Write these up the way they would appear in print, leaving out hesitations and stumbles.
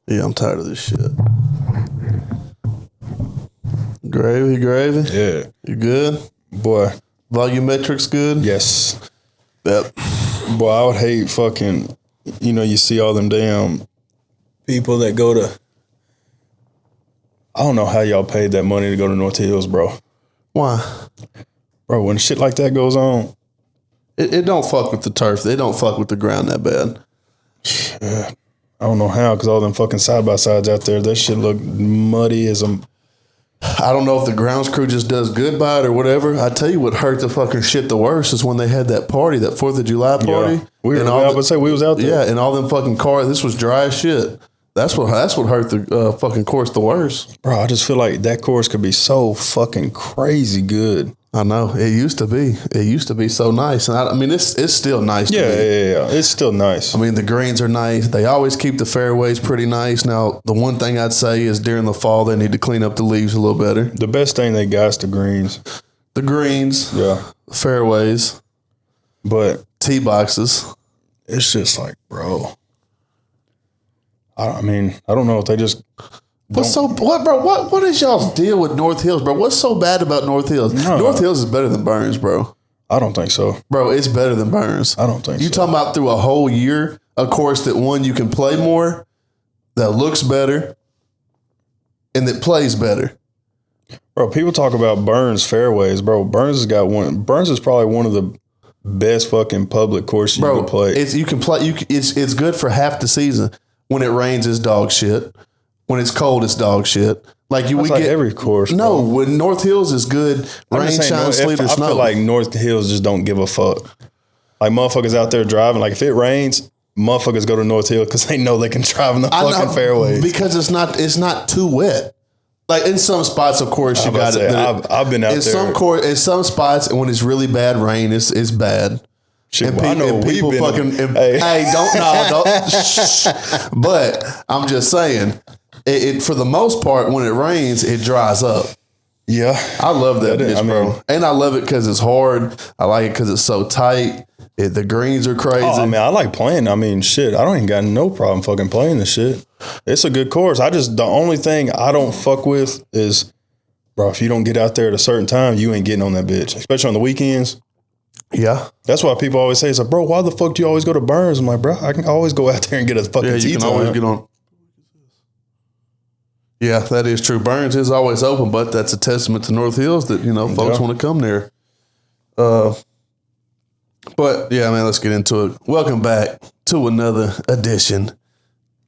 Yeah, I'm tired of this shit. Gravy. Yeah. You good? Boy. Volumetrics good? Yes. Yep. Boy, I would hate fucking, you see all them damn people that go to, I don't know how y'all paid that money to go to North Hills, bro. Why? Bro, when shit like that goes on. It don't fuck with the turf. They don't fuck with the ground that bad. Yeah. I don't know how, because all them fucking side-by-sides out there, that shit look muddy as a... I don't know if the grounds crew just does good by it or whatever. I tell you what hurt the fucking shit the worst is when they had that party, that 4th of July party. Yeah. We was out there. Yeah, and all them fucking cars. This was dry as shit. That's what hurt the fucking course the worst. Bro, I just feel like that course could be so fucking crazy good. I know. It used to be. It used to be so nice. And I mean, it's still nice to me. Yeah. It's still nice. I mean, the greens are nice. They always keep the fairways pretty nice. Now, the one thing I'd say is during the fall, they need to clean up the leaves a little better. The best thing they got is the greens. The greens. Yeah. Fairways. But tee boxes. It's just like, bro. I mean, I don't know if they just... What is y'all's deal with North Hills, bro? What's so bad about North Hills? No. North Hills is better than Burns, bro. I don't think so. Bro, it's better than Burns. I don't think so. You talking about through a whole year, a course that one, you can play more, that looks better, and that plays better. Bro, people talk about Burns fairways, bro. Burns has got one. Burns is probably one of the best fucking public courses you can play. It's good for half the season. When it rains, it's dog shit. When it's cold, it's dog shit. Like every course. No, bro. when North Hills is good, rain, shine, sleet, or snow. I feel like North Hills just don't give a fuck. Like motherfuckers out there driving. Like if it rains, motherfuckers go to North Hill because they know they can drive in the fucking fairways. Because it's not too wet. Like in some spots, of course, you got it. I've been out there. In some spots, and when it's really bad rain, it's bad. Shit, And people fucking. Hey, don't. Shh. But I'm just saying. It for the most part, when it rains, it dries up. Yeah. I love that bitch, bro. And I love it because it's hard. I like it because it's so tight. The greens are crazy. Oh, I mean, I like playing. I mean, shit, I don't even got no problem fucking playing this shit. It's a good course. The only thing I don't fuck with is, bro, if you don't get out there at a certain time, you ain't getting on that bitch. Especially on the weekends. Yeah. That's why people always say, it's like, bro, why the fuck do you always go to Burns? I'm like, bro, I can always go out there and get a fucking you can always get on. Yeah, that is true. Burns is always open, but that's a testament to North Hills that, folks want to come there. But yeah, man, let's get into it. Welcome back to another edition,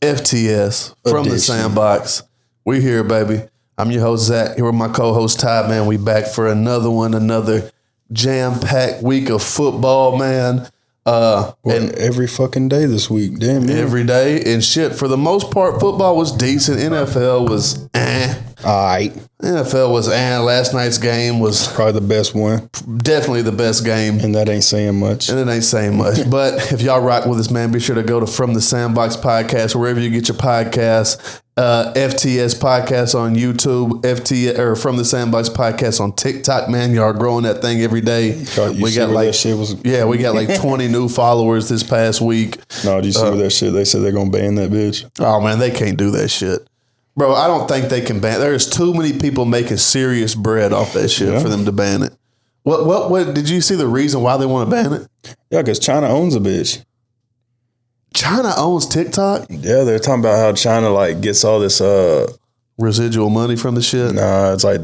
FTS from the Sandbox. We here, baby. I'm your host, Zach. Here with my co-host, Ty, man. We back for another jam-packed week of football, man. And every fucking day this week, damn man. Every day and shit. For the most part, football was decent. NFL was all right. NFL was last night's game was probably the best one. Definitely the best game. And that ain't saying much. But if y'all rock with us, man, be sure to go to From the Sandbox podcast, wherever you get your podcasts. FTS podcast on YouTube, FTS or From the Sandbox podcast on TikTok, man. Y'all growing that thing every day. We got like 20 new followers this past week. No, did you see that shit? They said they're gonna ban that bitch. Oh man, they can't do that shit. Bro, I don't think they can ban. There's too many people making serious bread off that shit for them to ban it. What did you see the reason why they want to ban it? Yeah, because China owns a bitch. China owns TikTok? Yeah, they're talking about how China gets all this residual money from the shit. Nah, it's like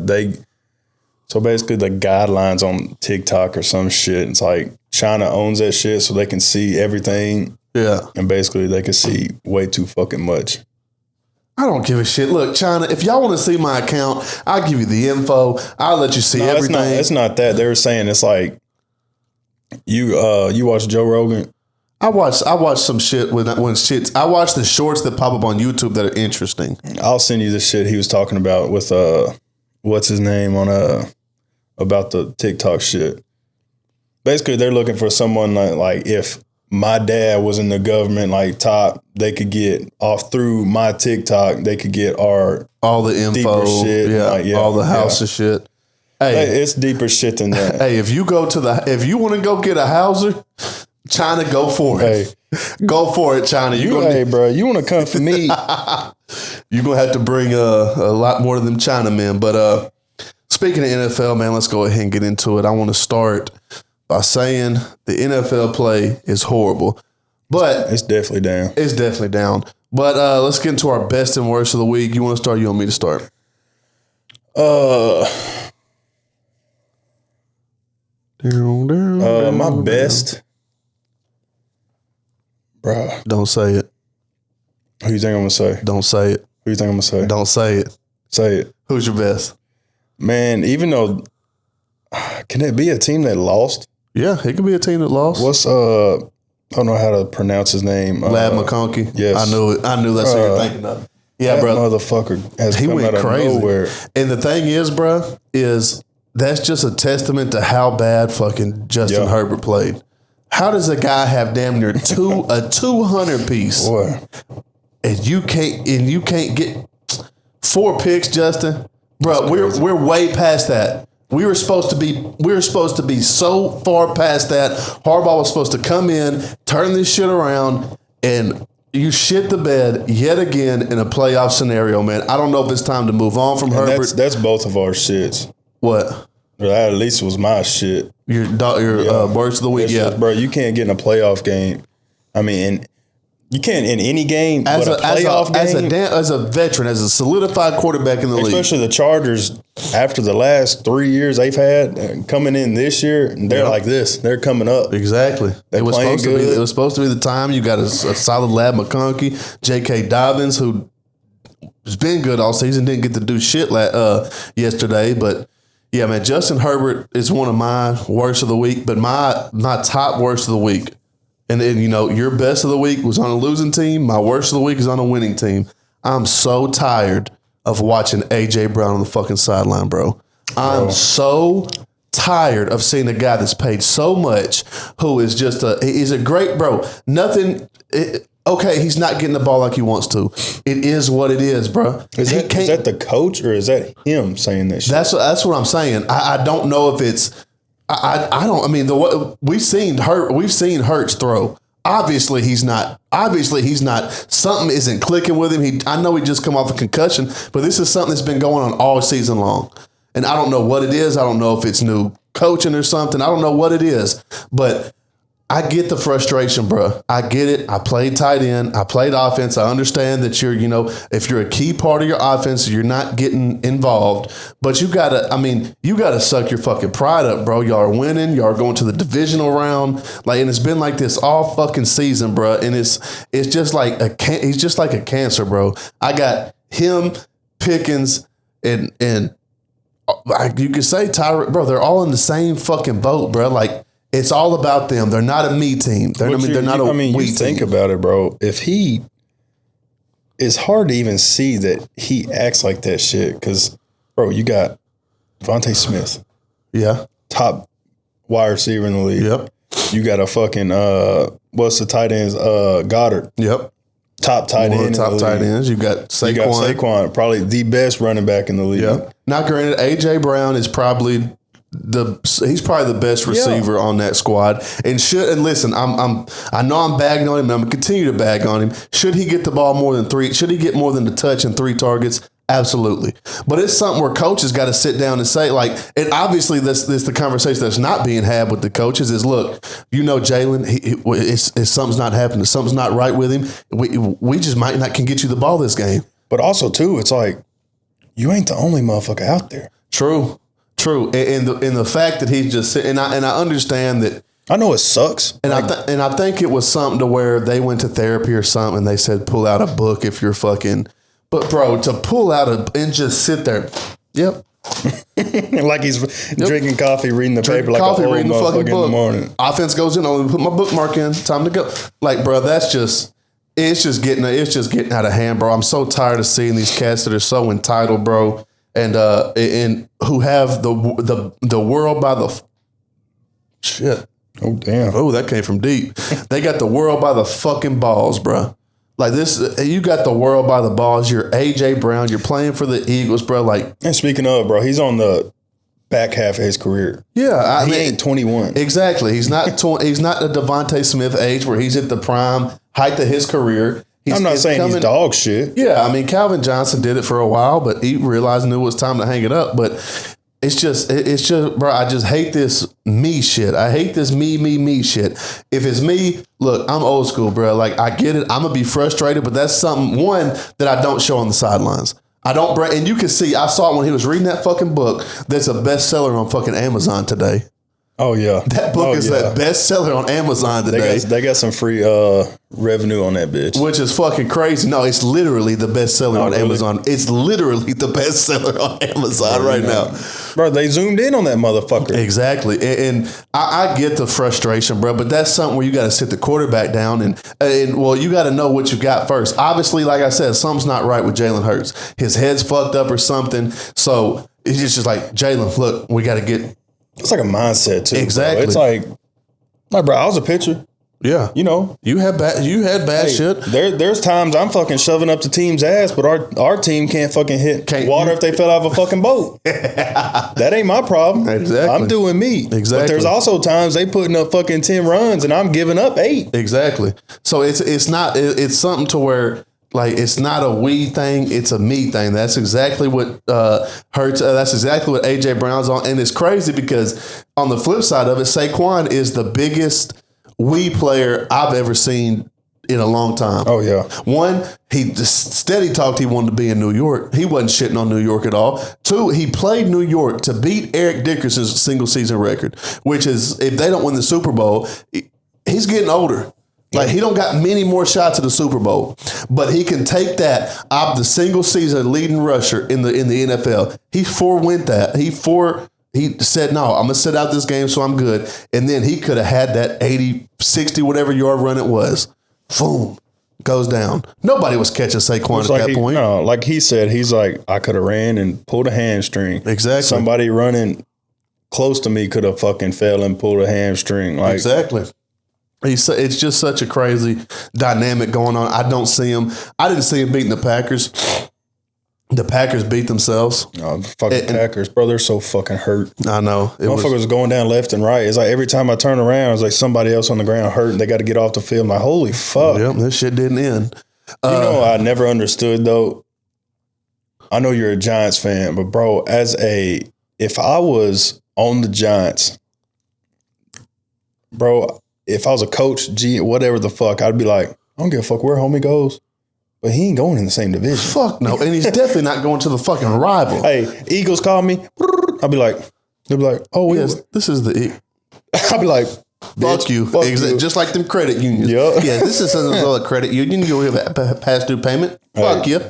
so basically the guidelines on TikTok or some shit. It's like China owns that shit so they can see everything. Yeah. And basically they can see way too fucking much. I don't give a shit. Look, China, if y'all want to see my account, I'll give you the info. I'll let you see everything. It's not that. They were saying it's like you watch Joe Rogan. I watch some shit when shits. I watch the shorts that pop up on YouTube that are interesting. I'll send you the shit he was talking about with what's his name on about the TikTok shit. Basically, they're looking for someone like if my dad was in the government, top, they could get off through my TikTok. They could get all the info, shit, all the house of shit. Hey, it's deeper shit than that. Hey, if you want to go get a houser, China, go for it. Hey, go for it, China. Hey, bro, you want to come for me? you're gonna have to bring a lot more of them Chinamen. But speaking of NFL, man, let's go ahead and get into it. I want to start by saying the NFL play is horrible, but it's definitely down. It's definitely down. But let's get into our best and worst of the week. You want to start? You want me to start? My best, bruh. Don't say it. Who you think I'm gonna say? Don't say it. Who you think I'm gonna say? Don't say it. Say it. Who's your best? Man, even though, can it be a team that lost? Yeah, it could be a team that lost. What's I don't know how to pronounce his name. Lad McConkey. Yes, I knew it. I knew that's what you're thinking of. Yeah, that bro. Motherfucker has come out of nowhere. And the thing is, bro, is that's just a testament to how bad fucking Justin Herbert played. How does a guy have damn near a 200 piece? Boy. And you can't get 4 picks, Justin? Bro, we're way past that. We were supposed to be so far past that. Harbaugh was supposed to come in, turn this shit around, and you shit the bed yet again in a playoff scenario, man. I don't know if it's time to move on from Herbert. That's both of our shits. What? That at least was my shit. Your worst of the week, yeah. Bro, you can't get in a playoff game. I mean, you can't in any game, but a playoff game. As a veteran, as a solidified quarterback in the league. Especially the Chargers, after the last 3 years they've had, coming in this year, they're like this. They're coming up. Exactly. It was supposed to be the time. You got a solid Lad McConkey, J.K. Dobbins, who has been good all season, didn't get to do shit yesterday, but yeah, man, Justin Herbert is one of my worst of the week, but my top worst of the week. And then, your best of the week was on a losing team. My worst of the week is on a winning team. I'm so tired of watching A.J. Brown on the fucking sideline, bro. I'm so tired of seeing a guy that's paid so much who is just he's a great, bro. Okay, he's not getting the ball like he wants to. It is what it is, bro. Is that the coach or is that him saying that shit? That's what I'm saying. I don't know if it's... I don't. I mean, we've seen Hurts throw. Obviously, he's not. Something isn't clicking with him. I know he just come off a concussion, but this is something that's been going on all season long, and I don't know what it is. I don't know if it's new coaching or something. I don't know what it is, but I get the frustration, bro. I get it. I played tight end. I played offense. I understand that if you're a key part of your offense, you're not getting involved. But you gotta suck your fucking pride up, bro. Y'all are winning. Y'all are going to the divisional round. And it's been like this all fucking season, bro. And it's just like he's just like a cancer, bro. I got him, Pickens, and you could say Tyrod, bro. They're all in the same fucking boat, bro. It's all about them. They're not a me team. They're not a we team. Think about it, bro. It's hard to even see that he acts like that shit. Because, bro, you got Devontae Smith. Yeah. Top wide receiver in the league. Yep. You got a fucking, what's the tight ends? Goddard. Yep. Top tight end. Top tight ends. You got Saquon. You got Saquon, probably the best running back in the league. Yep. Now, granted, A.J. Brown is probably... he's probably the best receiver on that squad, and listen, I know I'm bagging on him, and I'm gonna continue to bag on him. Should he get the ball more than 3? Should he get more than the touch and 3 targets? Absolutely, but it's something where coaches got to sit down and say, and obviously this the conversation that's not being had with the coaches is, look, Jalen, it's something's not happening, something's not right with him. We just might not can get you the ball this game. But also too, it's like you ain't the only motherfucker out there. True, and the fact that he's just sitting, and I understand that. I know it sucks, and I think it was something to where they went to therapy or something, and they said pull out a book if you're fucking. But bro, to pull out and just sit there, yep, like he's drinking coffee, reading the paper, like a old motherfucker in the morning. Offense goes in, I'll put my bookmark in. Time to go. Bro, it's just getting out of hand, bro. I'm so tired of seeing these cats that are so entitled, bro. And who have the world by the shit. Oh damn! Oh, that came from deep. They got the world by the fucking balls, bro. Like this, you got the world by the balls. You're A.J. Brown. You're playing for the Eagles, bro. And speaking of, bro, he's on the back half of his career. Yeah, he ain't 21. Exactly. He's not. He's not a Devontae Smith age where he's at the prime height of his career. I'm not saying he's dog shit. Yeah, I mean, Calvin Johnson did it for a while, but he realized knew it was time to hang it up. But it's just, bro, I just hate this me shit. I hate this me shit. If it's me, look, I'm old school, bro. Like, I get it. I'm going to be frustrated, but that's something, one, that I don't show on the sidelines. I don't bring, and you can see, I saw it when he was reading that fucking book that's a bestseller on fucking Amazon today. Oh, yeah. That book is that bestseller on Amazon today. They got some free revenue on that bitch. Which is fucking crazy. No, it's literally the bestseller on Amazon. It's literally the bestseller on Amazon right now. Bro, they zoomed in on that motherfucker. Exactly. And I get the frustration, bro, but that's something where you got to sit the quarterback down and well, you got to know what you got first. Obviously, like I said, something's not right with Jalen Hurts. His head's fucked up or something. So it's just like, Jalen, look, we got to get... It's like a mindset too. Exactly. Bro. It's like, bro, I was a pitcher. Yeah. You know. You had bad shit. There's times I'm fucking shoving up the team's ass, but our team can't fucking hit water if they fell out of a fucking boat. That ain't my problem. Exactly. I'm doing me. Exactly. But there's also times they putting up fucking 10 runs and I'm giving up 8. Exactly. So it's something to where, like, it's not a we thing, it's a me thing. That's exactly what hurts. That's exactly what AJ Brown's on. And it's crazy because on the flip side of it, Saquon is the biggest we player I've ever seen in a long time. Oh, yeah. One, he just steady talked he wanted to be in New York. He wasn't shitting on New York at all. Two, he played New York to beat Eric Dickerson's single season record, which is, if they don't win the Super Bowl, he's getting older. Like, he don't got many more shots at the Super Bowl, but he can take that the single season leading rusher in the NFL. He forewent that. He said, no, I'm going to sit out this game so I'm good. And then he could have had that 80, 60, whatever yard run it was. Boom, goes down. Nobody was catching Saquon at that point. No, like he said, he's like, I could have ran and pulled a hamstring. Exactly. Somebody running close to me could have fucking fell and pulled a hamstring. Like, exactly. It's just such a crazy dynamic going on. I didn't see him beating the Packers. The Packers beat themselves. Oh, the fucking Packers, bro, they're so fucking hurt. I know. Motherfuckers was going down left and right. It's like every time I turn around, it's like somebody else on the ground hurt and they got to get off the field. I'm like, holy fuck. Yep, this shit didn't end. You know, I never understood, though. I know you're a Giants fan, but bro, if I was on the Giants, bro, if I was a coach, whatever the fuck, I'd be like, I don't give a fuck where homie goes. But he ain't going in the same division. Fuck no. And he's definitely not going to the fucking rival. Hey, Eagles call me. They'll be like, oh, yes, this is the... I'll be like, fuck you. Fuck you. Just like them credit unions. Yep. Yeah, this is a credit union. You'll have a past due payment. Fuck you.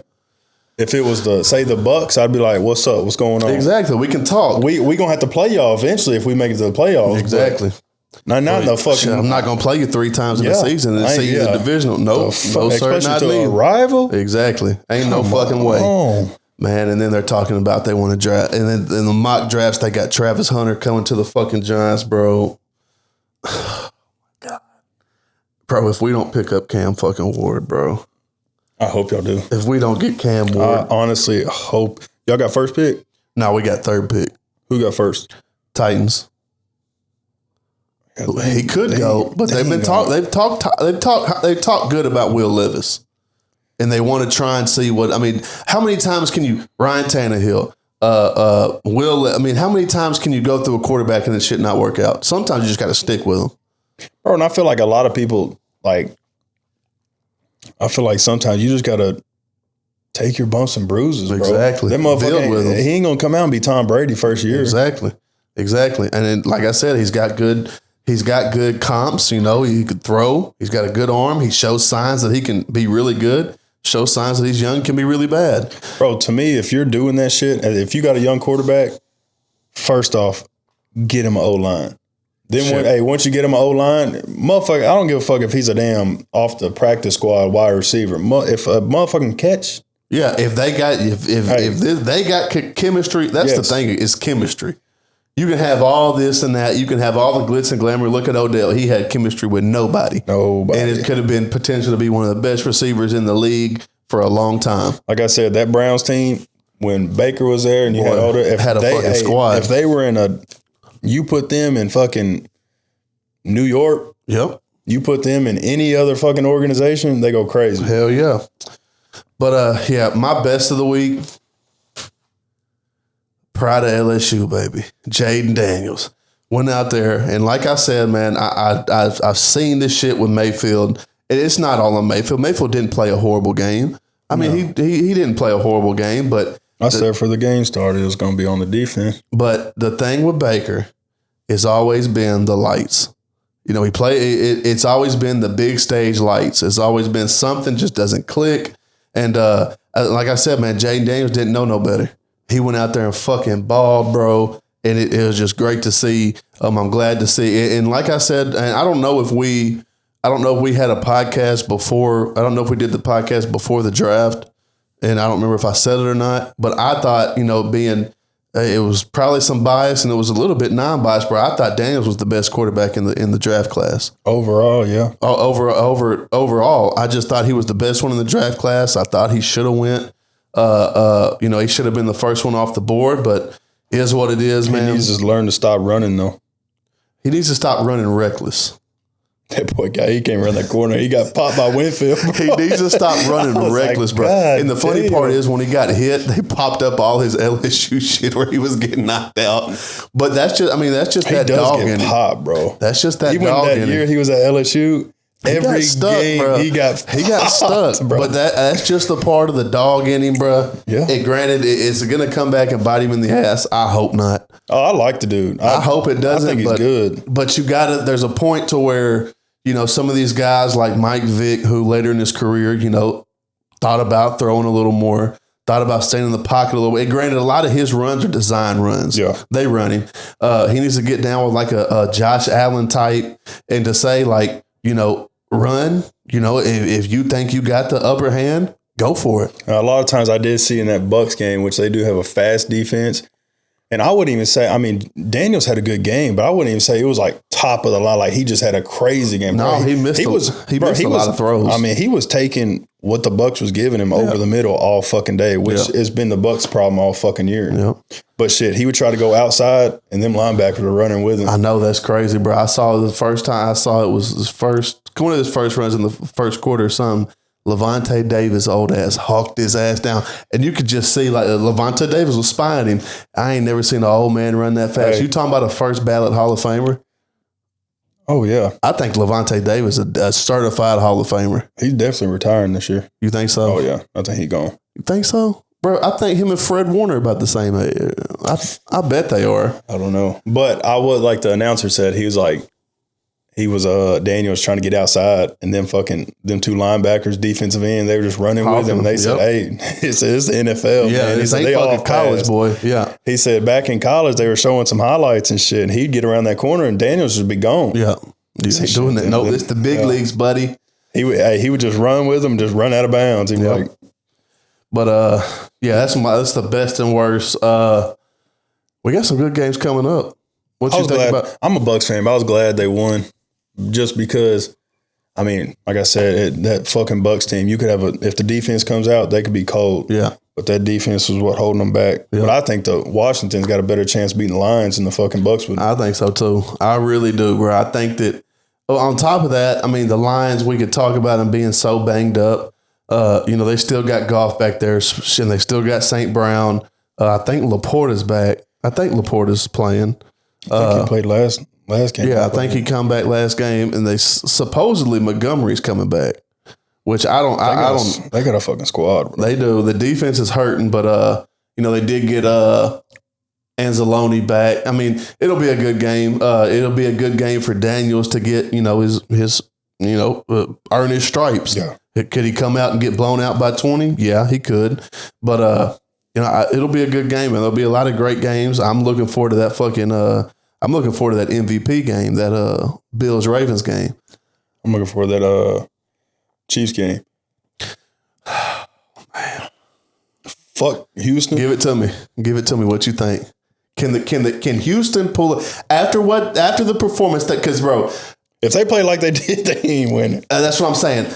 If it was the Bucks, I'd be like, what's up? What's going on? Exactly. We can talk. We going to have to play y'all eventually if we make it to the playoffs. Exactly. Not the fucking. Shit, I'm not gonna play you 3 times in the season and see you in the divisional. No sir, not me. A rival. Exactly. Ain't no fucking way, man. And then they're talking about they want to draft, and then in the mock drafts they got Travis Hunter coming to the fucking Giants, bro. God, bro, if we don't pick up Cam fucking Ward, bro, I hope y'all do. If we don't get Cam Ward, I honestly hope y'all got first pick. No, we got 3rd pick. Who got first? Titans. He could go, but they've talked good about Will Levis, and they want to try and see what. I mean, how many times can you Ryan Tannehill, Will? I mean, how many times can you go through a quarterback and it shit not work out? Sometimes you just got to stick with them, bro. And I feel like a lot of people I feel like sometimes you just got to take your bumps and bruises, bro. Exactly. That motherfucker, he ain't gonna come out and be Tom Brady first year. Exactly. And then, like I said, he's got good comps, you know, he could throw. He's got a good arm. He shows signs that he can be really good. Shows signs that he's young, can be really bad. Bro, to me, if you're doing that shit, if you got a young quarterback, first off, get him an O-line. Then once you get him an O-line, motherfucker, I don't give a fuck if he's a damn off the practice squad wide receiver. If a motherfucking catch. Yeah, if they got chemistry, that's the thing, it's chemistry. You can have all this and that. You can have all the glitz and glamour. Look at Odell. He had chemistry with nobody. And it could have been potential to be one of the best receivers in the league for a long time. Like I said, that Browns team, when Baker was there and you had Odell, had a fucking squad. If they were you put them in fucking New York. Yep. You put them in any other fucking organization, they go crazy. Hell yeah. But yeah, my best of the week, pride of LSU, baby. Jaden Daniels went out there, and like I said, man, I've seen this shit with Mayfield. It's not all on Mayfield. Mayfield didn't play a horrible game. I mean, he didn't play a horrible game, but I said for the game started, it was going to be on the defense. But the thing with Baker has always been the lights. You know, it's always been the big stage lights. It's always been something just doesn't click. And like I said, man, Jaden Daniels didn't know no better. He went out there and fucking balled, bro. And it was just great to see. I'm glad to see. And like I said, and I don't know if we had a podcast before. I don't know if we did the podcast before the draft. And I don't remember if I said it or not. But I thought, you know, it was probably some bias and it was a little bit non-biased, but I thought Daniels was the best quarterback in the draft class. Overall, yeah. Overall, I just thought he was the best one in the draft class. I thought he should have went. You know, he should have been the first one off the board, but it is what it is, man. He needs to learn to stop running, though. He needs to stop running reckless. That boy guy, he came around that corner. He got popped by Winfield. Bro. He needs to stop running reckless, bro. And the funny part is when he got hit, they popped up all his LSU shit where he was getting knocked out. But that's just that dog in him. Pop, bro. That's just that Even dog in him. that year he was at LSU, every game bro. he got stuck, bro. But that's just the part of the dog in him, bro. Yeah. Granted, it's going to come back and bite him in the ass. I hope not. Oh, I like the dude. I hope it doesn't. I think he's good. But you got to. There's a point to where, you know, some of these guys like Mike Vick, who later in his career, you know, thought about throwing a little more, thought about staying in the pocket a little bit. Granted, a lot of his runs are design runs. Yeah. They run him. He needs to get down with like a Josh Allen type and to say like, you know, run, you know, if you think you got the upper hand, go for it. A lot of times I did see in that Bucks game, which they do have a fast defense. And I wouldn't even say, I mean, Daniels had a good game, but I wouldn't even say it was like top of the line. Like he just had a crazy game. No, he missed a lot of throws. I mean, he was taking what the Bucks was giving him over the middle all fucking day, which has been the Bucks' problem all fucking year. Yeah. But shit, he would try to go outside and them linebackers were running with him. I know that's crazy, bro. I saw the first time I saw it was one of his first runs in the first quarter or something. Levante Davis, old ass, hawked his ass down. And you could just see, like, Levante Davis was spying him. I ain't never seen an old man run that fast. Hey. You talking about a first ballot Hall of Famer? Oh, yeah. I think Levante Davis is a certified Hall of Famer. He's definitely retiring this year. You think so? Oh, yeah. I think he's gone. You think so? Bro, I think him and Fred Warner are about the same age. I bet they are. I don't know. But I would, like the announcer said, Daniels trying to get outside, and them two linebackers, defensive end, they were just running with him. And they said, "Hey, it's the NFL, yeah, man." It's ain't fucking college, boy. Yeah. He said back in college they were showing some highlights and shit, and he'd get around that corner and Daniels would be gone. Yeah, he's ain't doing that. No, it's the big leagues, buddy. He would just run with them, just run out of bounds. He'd be like, but yeah, that's the best and worst. We got some good games coming up. What you think about? I'm a Bucks fan, but I was glad they won. Just because, I mean, like I said, that fucking Bucks team, you could have if the defense comes out, they could be cold. Yeah. But that defense was what holding them back. Yeah. But I think the Washington's got a better chance beating the Lions than the fucking Bucks would. I think so too. I really do, bro. I think that on top of that, I mean, the Lions, we could talk about them being so banged up. You know, they still got Goff back there, and they still got St. Brown. I think Laporta's back. I think Laporta's playing. I think he played last game. Yeah, I think he come back last game, and they supposedly Montgomery's coming back, which I don't. They got a fucking squad. Bro. They do. The defense is hurting, but you know, they did get Anzalone back. I mean, it'll be a good game. It'll be a good game for Daniels to get, you know, his earn his stripes. Yeah. Could he come out and get blown out by 20? Yeah, he could. But you know, it'll be a good game, and there'll be a lot of great games. I'm looking forward to that fucking. I'm looking forward to that MVP game, that Bills Ravens game. I'm looking forward to that Chiefs game. Man, fuck Houston. Give it to me. What you think? Can Houston pull it after the performance that? Because bro, if they play like they did, they ain't winning. That's what I'm saying.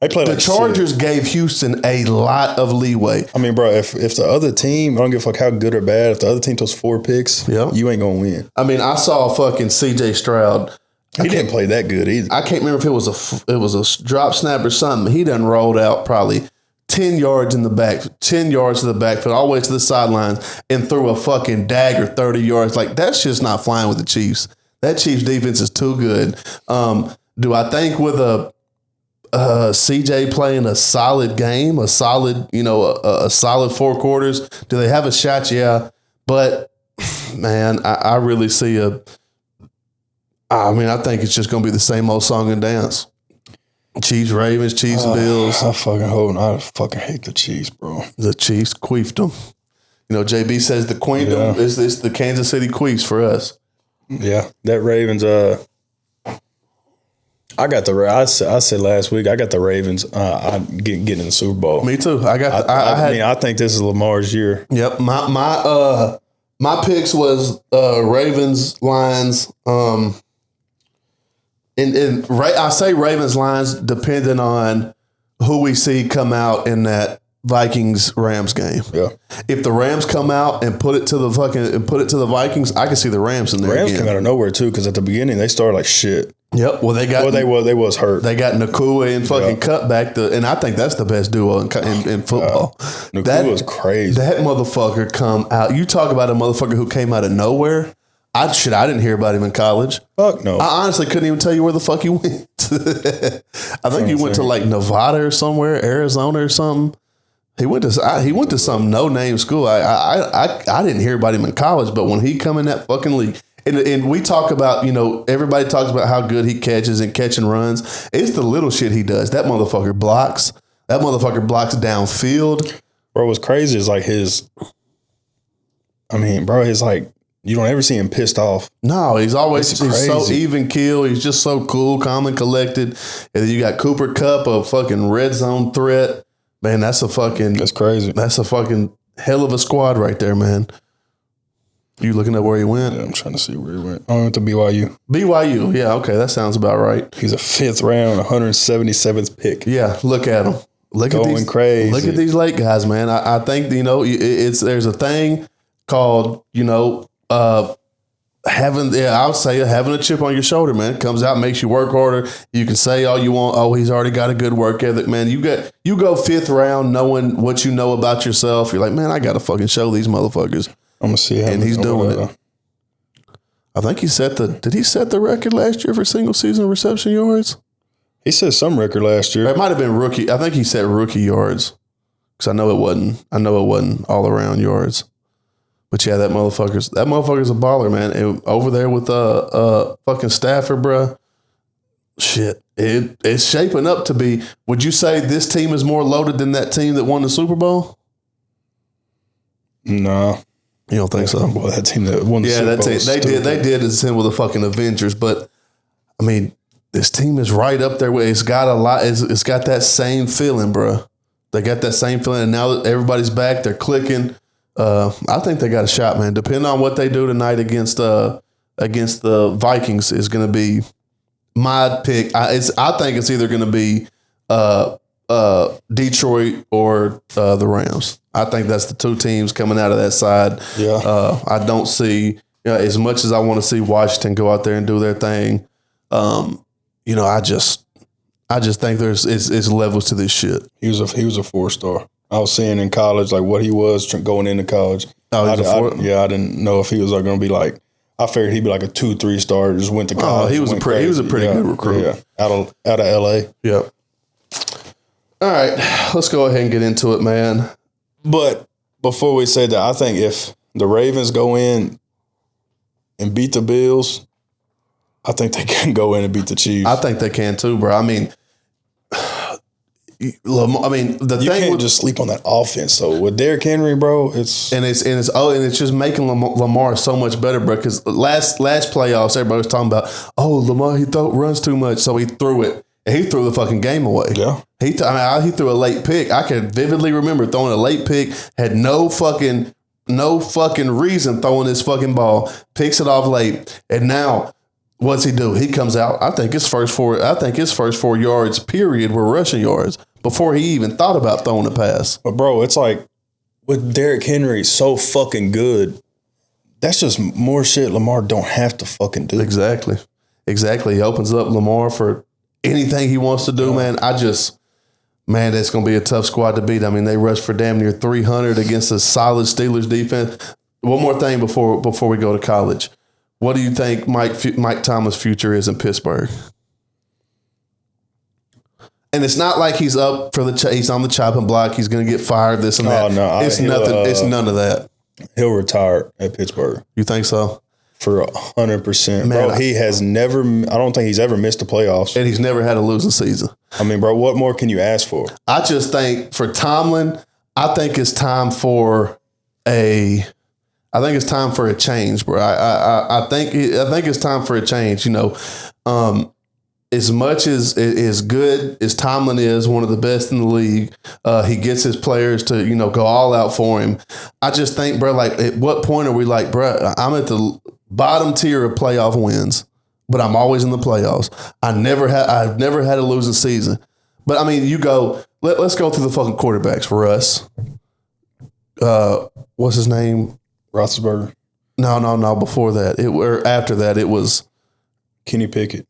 The Chargers gave Houston a lot of leeway. I mean, bro, if the other team, I don't give a fuck how good or bad, if the other team throws 4 picks, you ain't going to win. I mean, I saw fucking CJ Stroud. He didn't play that good either. I can't remember if it was a drop snap or something. He done rolled out probably 10 yards in the back, 10 yards to the backfield, all the way to the sidelines, and threw a fucking dagger 30 yards. Like, that's just not flying with the Chiefs. That Chiefs defense is too good. Do I think with a CJ playing a solid game, a solid, a solid 4 quarters, do they have a shot? Yeah. But, man, I really see I think it's just going to be the same old song and dance. Chiefs, Ravens, Chiefs, Bills. I fucking hate the Chiefs, bro. The Chiefs queefed them. JB says the queendom is the Kansas City Queefs for us. Yeah, that Ravens. I said last week I got the Ravens. Getting in the Super Bowl. Me too. I think this is Lamar's year. Yep. My picks was Ravens, Lions. I say Ravens, Lions depending on who we see come out in that Vikings Rams game. Yeah. If the Rams come out and put it to the Vikings, I can see the Rams in there. The Rams again. came out of nowhere too, because at the beginning they started like shit. Yep. Well, they was hurt. They got Nakua and fucking Cutback, and I think that's the best duo in football. Nakua was crazy. That motherfucker come out. You talk about a motherfucker who came out of nowhere. I didn't hear about him in college. Fuck no. I honestly couldn't even tell you where the fuck he went. I think he went to like Nevada or somewhere, Arizona or something. He went to some no name school. I didn't hear about him in college, but when he come in that fucking league, and we talk about, everybody talks about how good he catches and catch and runs. It's the little shit he does. That motherfucker blocks. That motherfucker blocks downfield. Bro, what's crazy is like his like, you don't ever see him pissed off. No, he's so even keel. He's just so cool, calm, and collected. And then you got Cooper Kupp, a fucking red zone threat. Man, that's crazy. That's a fucking hell of a squad right there, man. You looking at where he went? Yeah, I'm trying to see where he went. I went to BYU. BYU, yeah, okay, that sounds about right. He's a 5th round, 177th pick. Yeah, look at him. Going crazy. Look at these late guys, man. I think there's a thing called having a chip on your shoulder, man. It comes out, makes you work harder. You can say all you want. Oh, he's already got a good work ethic, man. You go 5th round knowing what you know about yourself. You're like, man, I got to fucking show these motherfuckers. I'm gonna see how. And he's doing it. I think did he set the record last year for single season reception yards? He set some record last year. It might have been rookie. I think he set rookie yards because I know it wasn't all around yards. But yeah, that motherfucker's a baller, man. And over there with fucking Stafford, bro. Shit, it's shaping up to be. Would you say this team is more loaded than that team that won the Super Bowl? No, you don't think so? Well, that team that won the Super Bowl. They did assemble the fucking Avengers, but I mean, this team is right up there. It's got a lot. It's got that same feeling, bro. They got that same feeling, and now that everybody's back, they're clicking. I think they got a shot, man. Depending on what they do tonight against the Vikings is going to be my pick. I think it's either going to be Detroit or the Rams. I think that's the 2 teams coming out of that side. Yeah. I don't see as much as I want to see Washington go out there and do their thing. I just think it's levels to this shit. He was a 4-star. I was seeing in college like what he was going into college. Oh, I didn't know if he was going to be like. I figured he'd be like a 2-3 star. Just went to college. Oh, he was a pretty good recruit. Yeah, out of LA. Yep. All right, let's go ahead and get into it, man. But before we say that, I think if the Ravens go in and beat the Bills, I think they can go in and beat the Chiefs. I think they can too, bro. I mean, you can't just sleep on that offense. So with Derrick Henry, bro, it's just making Lamar so much better, bro. Because last playoffs, everybody was talking about, Lamar runs too much, so he threw it, and he threw the fucking game away. Yeah, he threw a late pick. I can vividly remember throwing a late pick, had no fucking reason throwing this fucking ball, picks it off late, and now. What's he do? He comes out. I think his first 4 yards period were rushing yards before he even thought about throwing a pass. But bro, it's like with Derrick Henry so fucking good, that's just more shit Lamar don't have to fucking do. Exactly. Exactly. He opens up Lamar for anything he wants to do, man. That's going to be a tough squad to beat. I mean, they rushed for damn near 300 against a solid Steelers defense. One more thing before we go to college. What do you think Mike Tomlin's future is in Pittsburgh? And it's not like he's up for he's on the chopping block. He's going to get fired. This and that. Oh no, it's nothing. It's none of that. He'll retire at Pittsburgh. You think so? For 100%, bro. He has never. I don't think he's ever missed the playoffs, and he's never had a losing season. I mean, bro, what more can you ask for? I just think for Tomlin, I think it's time for a change, bro. I think it's time for a change. As much as good as Tomlin is, one of the best in the league, he gets his players to, go all out for him. I just think, bro, like at what point are we like, bro, I'm at the bottom tier of playoff wins, but I'm always in the playoffs. I've never had a losing season. But I mean, let's go through the fucking quarterbacks for us. What's his name? Roethlisberger. No. Before that, after that, it was Kenny Pickett,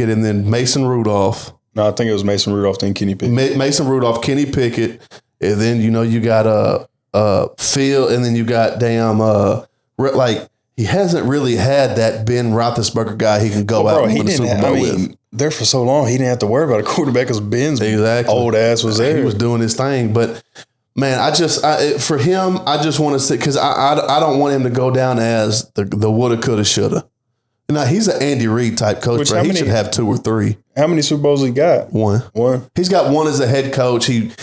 and then Mason Rudolph. No, I think it was Mason Rudolph, then Kenny Pickett. Mason Rudolph, Kenny Pickett, and then you got Phil, and then you got he hasn't really had that Ben Roethlisberger guy he can go out and win the Super Bowl with. There for so long, he didn't have to worry about a quarterback because Ben's old ass was there. He was doing his thing, but. Man, for him, I just want to say, because I don't want him to go down as the woulda, coulda, shoulda. Now, he's an Andy Reid type coach, but he should have 2 or 3. How many Super Bowls he got? One. He's got one as a head coach. He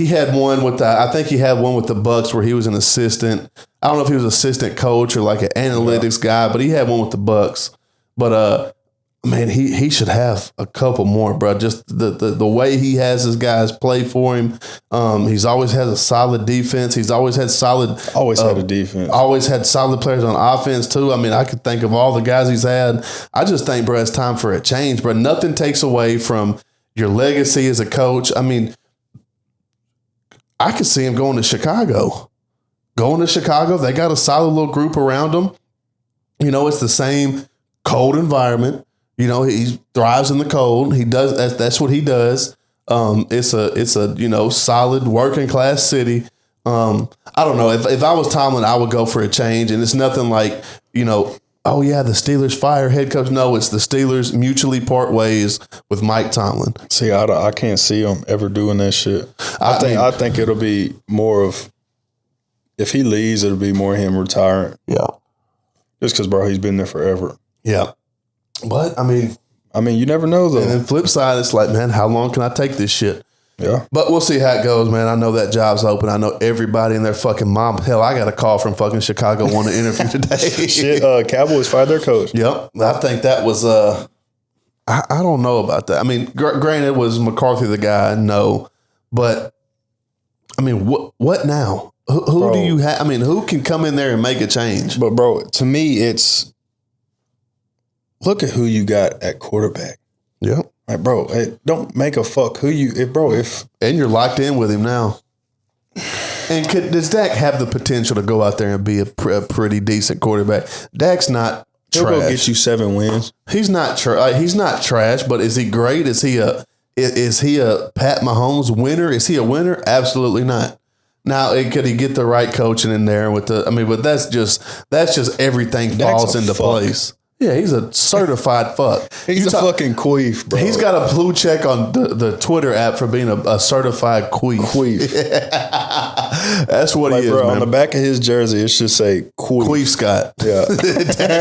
had one with I think he had one with the Bucks where he was an assistant. I don't know if he was assistant coach or like an analytics guy, but he had one with the Bucks. But man, he should have a couple more, bro. Just the way he has his guys play for him. He's always had a solid defense. He's always had had a defense. Always had solid players on offense too. I mean, I could think of all the guys he's had. I just think, bro, it's time for a change, bro. Nothing takes away from your legacy as a coach. I mean, I could see him going to Chicago. They got a solid little group around him. It's the same cold environment. He thrives in the cold. He does. That's what he does. It's a solid working class city. I don't know. If I was Tomlin, I would go for a change. And it's nothing like, oh yeah, the Steelers fire head coach. No, it's the Steelers mutually part ways with Mike Tomlin. See, I can't see him ever doing that shit. I think it'll be more of, if he leaves, it'll be more him retiring. Yeah. Just because, bro, he's been there forever. Yeah. But, I mean, you never know, though. And then flip side, it's like, man, how long can I take this shit? Yeah. But we'll see how it goes, man. I know that job's open. I know everybody and their fucking mom. Hell, I got a call from fucking Chicago wanting to interview today. Shit, Cowboys fired their coach. Yep. I think that was, I don't know about that. I mean, granted, was McCarthy the guy? No. But, I mean, what now? Who do you have? I mean, who can come in there and make a change? But, bro, to me, it's, look at who you got at quarterback. Yep. Like, bro, hey, don't make a fuck who you, and you're locked in with him now. And does Dak have the potential to go out there and be a pretty decent quarterback? Dak's not he'll trash. Go get you 7 wins. He's not trash, but is he great? Is he a Pat Mahomes winner? Is he a winner? Absolutely not. Now, could he get the right coaching in there but that's just everything falls into place. Yeah, he's a certified fuck. He's a fucking queef, bro. He's got a blue check on the Twitter app for being a certified queef. That's what he is, bro, man. On the back of his jersey, it should say queef. Queef Scott. Yeah.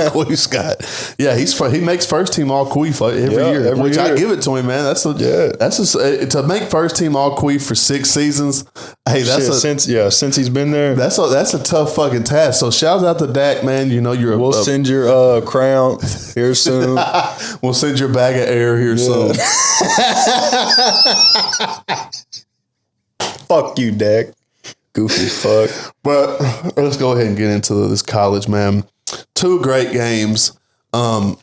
Queef Scott. Yeah, he makes first team all queef every year, which I give it to him, man. To make first team all queef for 6 seasons. Hey, since he's been there. That's a tough fucking task. So shout out to Dak, man. We'll send your crown here soon. We'll send your bag of air here soon. Fuck you, Dak. Goofy fuck. But let's go ahead and get into this college, man. 2 great games. 2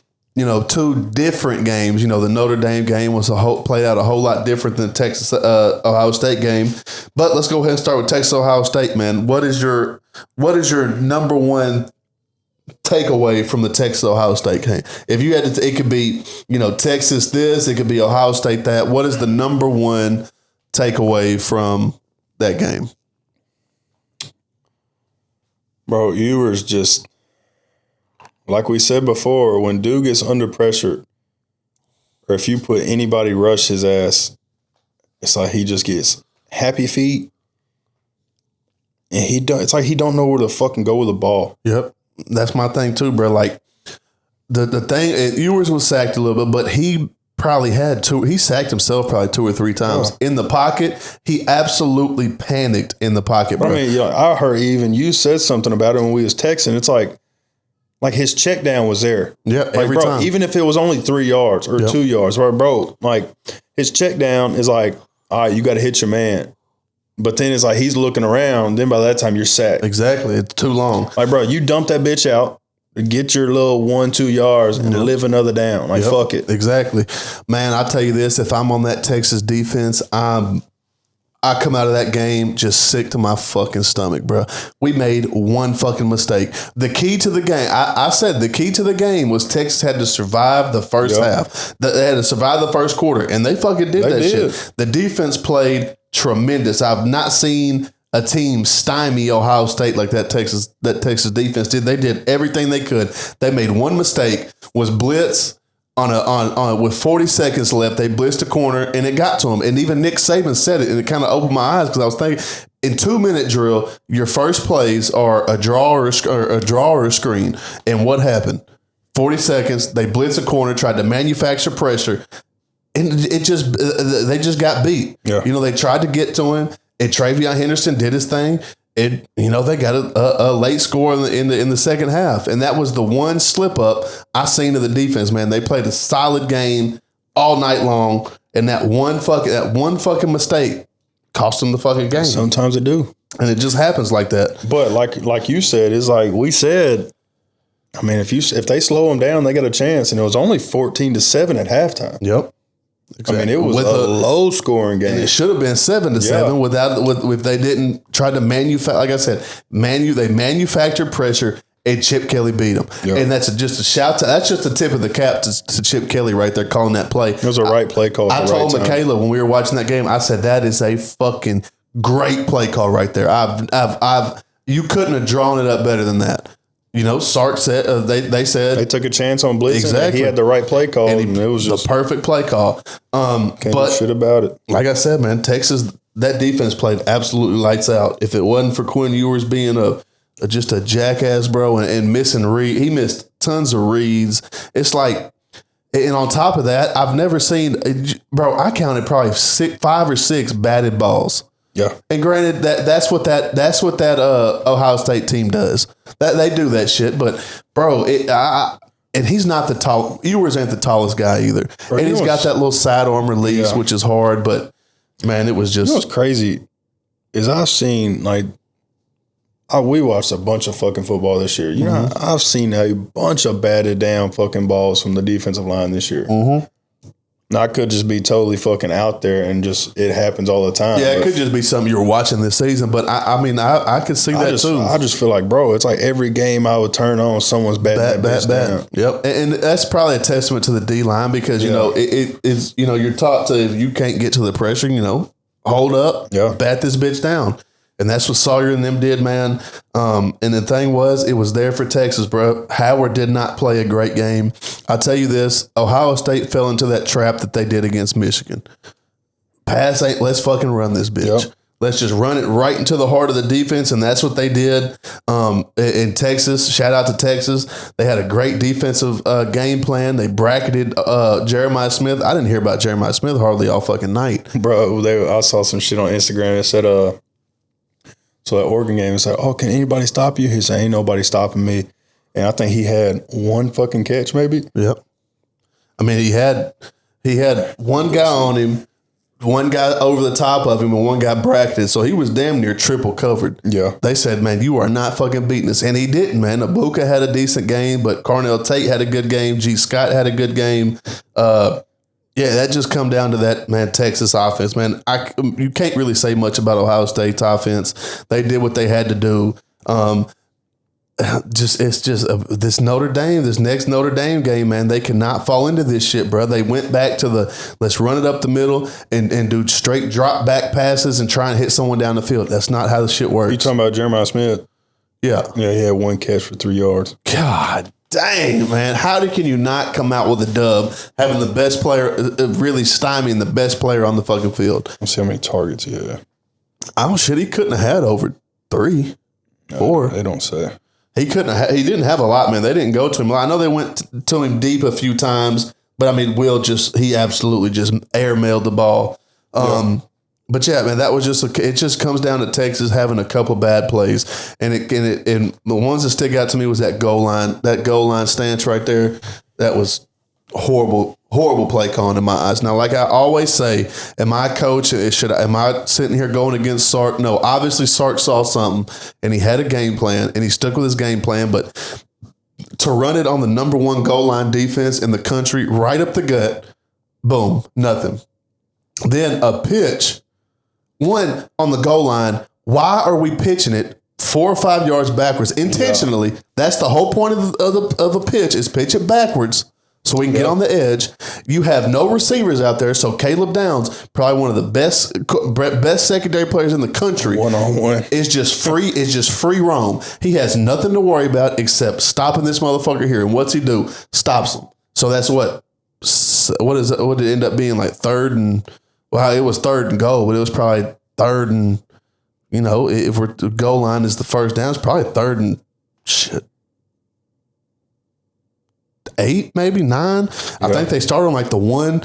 different games. The Notre Dame game was played out a whole lot different than the Texas Ohio State game. But let's go ahead and start with Texas Ohio State, man. What is your number one takeaway from the Texas Ohio State game? If you had to, it could be, Texas this, it could be Ohio State that. What is the number one takeaway from that game? Bro, Ewers just, like we said before, when dude gets under pressure, or if you put anybody rush his ass, it's like he just gets happy feet. And it's like he don't know where to fucking go with the ball. Yep. That's my thing too, bro. Like the thing, Ewers was sacked a little bit, but he probably he sacked himself probably 2 or 3 times. In the pocket, he absolutely panicked in the pocket, bro. I mean, I heard even you said something about it when we was texting. It's like his check down was there. Yeah, like, every time. Even if it was only 3 yards or 2 yards, bro, like his check down is like, all right, you got to hit your man. But then it's like he's looking around. Then by that time you're sacked. Exactly. It's too long. Like, bro, you dump that bitch out, get your little 1-2 yards, and live another down. Like, fuck it. Exactly. Man, I tell you this, if I'm on that Texas defense, I come out of that game just sick to my fucking stomach, bro. We made one fucking mistake. The key to the game, I said the key to the game was Texas had to survive the first half. They had to survive the first quarter, and they fucking did that shit. The defense played tremendous. I've not seen a team stymie Ohio State like that Texas defense did. They did everything they could. They made one mistake, was blitz on with 40 seconds left. They blitzed a corner and it got to them. And even Nick Saban said it, and it kind of opened my eyes because I was thinking, in 2-minute drill, your first plays are a draw or a screen. And what happened? 40 seconds, they blitz a corner, tried to manufacture pressure. And they just got beat. Yeah. They tried to get to him, and Travion Henderson did his thing. They got a late score in the second half, and that was the one slip up I seen of the defense. Man, they played a solid game all night long, and that one fucking mistake cost them the fucking game. Sometimes it do, and it just happens like that. But like you said, it's like we said. I mean, if they slow them down, they got a chance, and it was only 14-7 at halftime. Yep. Exactly. I mean, it was a low scoring game. And it should have been 7-7 if they didn't try to manufacture. Like I said, they manufactured pressure, and Chip Kelly beat them. Yep. And that's just a shout to. That's just the tip of the cap to Chip Kelly right there calling that play. It was a right play call. I told Michaela when we were watching that game, I said that is a fucking great play call right there. You couldn't have drawn it up better than that. Sark said they said they took a chance on blitzing. Exactly. He had the right play call, and it was just the perfect play call. Can't do shit about it. Like I said, man, Texas, that defense played absolutely lights out. If it wasn't for Quinn Ewers being just a jackass, bro, and missing read, he missed tons of reads. It's like, and on top of that, I've never seen, bro. I counted probably 5 or 6 batted balls. Yeah, and granted that's what that Ohio State team does. That they do that shit, but bro, and he's not the tall. Ewers ain't the tallest guy either, bro, and he's got that little sidearm release, which is hard. But man, it was just. What's crazy is I've seen we watched a bunch of fucking football this year. I've seen a bunch of batted down fucking balls from the defensive line this year. Mm-hmm. Now, I could just be totally fucking out there and just it happens all the time. Yeah, it could just be something you were watching this season. But I could see that too. I just feel like, bro, it's like every game I would turn on, someone's batting that bitch down. Yep, and that's probably a testament to the D line because it is you're taught to, if you can't get to the pressure, hold up, bat this bitch down. And that's what Sawyer and them did, man. And the thing was, it was there for Texas, bro. Howard did not play a great game. I'll tell you this, Ohio State fell into that trap that they did against Michigan. Let's fucking run this bitch. Yep. Let's just run it right into the heart of the defense, and that's what they did in Texas. Shout out to Texas. They had a great defensive game plan. They bracketed Jeremiah Smith. I didn't hear about Jeremiah Smith hardly all fucking night. Bro, I saw some shit on Instagram that said, so that Oregon game, it's like, oh, can anybody stop you? He said, ain't nobody stopping me. And I think he had one fucking catch, maybe. Yep. I mean, he had one guy on him, one guy over the top of him, and one guy bracketed. So he was damn near triple covered. Yeah. They said, man, you are not fucking beating us. And he didn't, man. Abuka had a decent game, but Carnell Tate had a good game. G. Scott had a good game. Yeah, that just come down to that, man, Texas offense, man. You can't really say much about Ohio State's offense. They did what they had to do. this Notre Dame, this next Notre Dame game, man, they cannot fall into this shit, bro. They went back to let's run it up the middle and do straight drop back passes and try and hit someone down the field. That's not how the shit works. You talking about Jeremiah Smith? Yeah. Yeah, he had one catch for 3 yards. God dang, man. How can you not come out with a dub having the best player, really stymieing the best player on the fucking field? Let's see how many targets he had. Oh, shit. He couldn't have had over 3, 4. They don't say. He didn't have a lot, man. They didn't go to him. I know they went to him deep a few times, but I mean, he absolutely just airmailed the ball. But yeah, man, that was it just comes down to Texas having a couple bad plays. And the ones that stick out to me was that goal line stance right there. That was horrible play calling in my eyes. Now, like I always say, am I a coach? Am I sitting here going against Sark? No, obviously Sark saw something and he had a game plan and he stuck with his game plan. But to run it on the number 1 goal line defense in the country, right up the gut, boom, nothing. Then a pitch, one on the goal line. Why are we pitching it 4 or 5 yards backwards intentionally? Yeah. That's the whole point of a pitch is pitch it backwards. So we can get on the edge. You have no receivers out there. So Caleb Downs, probably one of the best secondary players in the country. One-on-one. Is just free roam. He has nothing to worry about except stopping this motherfucker here. And what's he do? Stops him. So that's what did it end up being, like third and, well, it was 3rd and goal, but it was probably 3rd and, if the goal line is the first down, it's probably 3rd and 8, maybe 9. Yeah. I think they started on like the 1.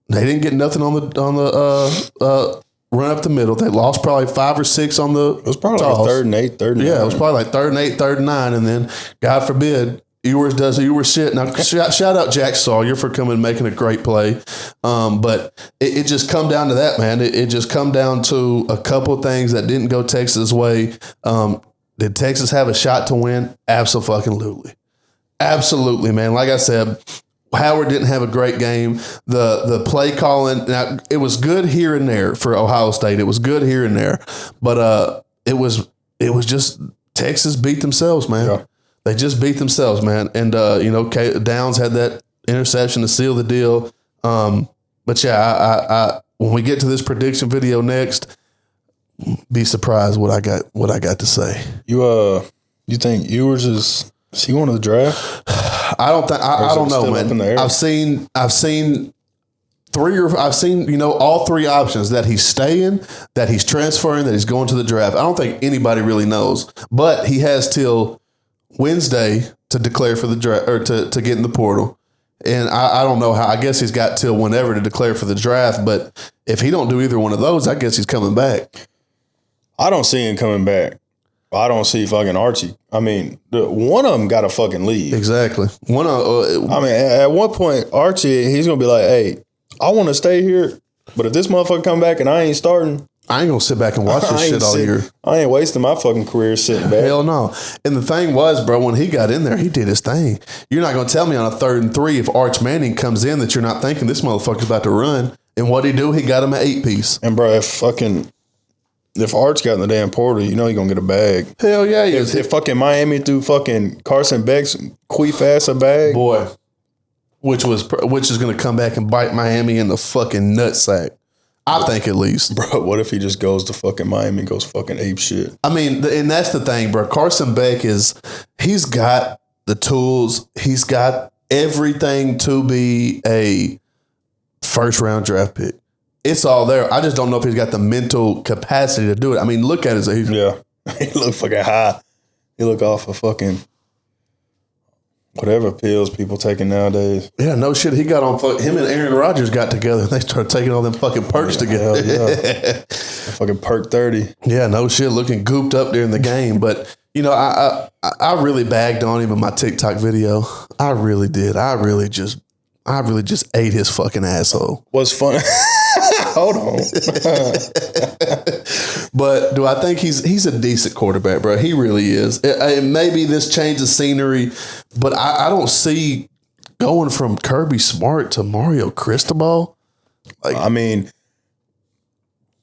They didn't get nothing on the run up the middle. They lost probably 5 or 6 on the. It was probably like 3rd and 8, 3rd and 9. Yeah, it was probably like 3rd and 8, 3rd and 9, and then God forbid Ewers does Ewers shit. Now shout out Jack Sawyer for coming and making a great play. But it just come down to that, man. It just come down to a couple of things that didn't go Texas' way. Did Texas have a shot to win? Absolutely. Absolutely, man. Like I said, Howard didn't have a great game. The play calling, now, it was good here and there for Ohio State. It was good here and there. But it was just Texas beat themselves, man. Yeah. They just beat themselves, man. And, Downs had that interception to seal the deal. But, yeah, when we get to this prediction video next, be surprised what I got to say. You think Ewers is he going to the draft? I don't know, man. I've seen all 3 options, that he's staying, that he's transferring, that he's going to the draft. I don't think anybody really knows, but he has till Wednesday to declare for the draft or to get in the portal. And I don't know how. I guess he's got till whenever to declare for the draft. But if he don't do either one of those, I guess he's coming back. I don't see him coming back. I don't see fucking Archie. I mean, one of them got to fucking leave. Exactly. At one point, Archie, he's going to be like, hey, I want to stay here, but if this motherfucker come back and I ain't starting, I ain't going to sit back and watch this shit all year. I ain't wasting my fucking career sitting back. Hell no. And the thing was, bro, when he got in there, he did his thing. You're not going to tell me on a 3rd and 3 if Arch Manning comes in that you're not thinking this motherfucker's about to run. And what'd he do? He got him an 8-piece. And, bro, if Arch got in the damn portal, you know he's going to get a bag. Hell yeah, he is. If fucking Miami threw fucking Carson Beck's queef ass a bag. Boy, which is going to come back and bite Miami in the fucking nutsack. I think at least. Bro, what if he just goes to fucking Miami and goes fucking ape shit? I mean, and that's the thing, bro. Carson Beck he's got the tools. He's got everything to be a 1st-round draft pick. It's all there. I just don't know if he's got the mental capacity to do it. I mean, look at his. Yeah. He look fucking high. He look off of fucking whatever pills people taking nowadays. Yeah, no shit. He got on. Him and Aaron Rodgers got together. They started taking all them fucking perks together. Yeah. Fucking perk 30. Yeah, no shit. Looking gooped up during the game, but I really bagged on him in my TikTok video. I really did. I really just ate his fucking asshole. What's funny? Hold on. But do I think he's a decent quarterback, bro? He really is. Maybe this changes scenery, but I don't see going from Kirby Smart to Mario Cristobal. I mean,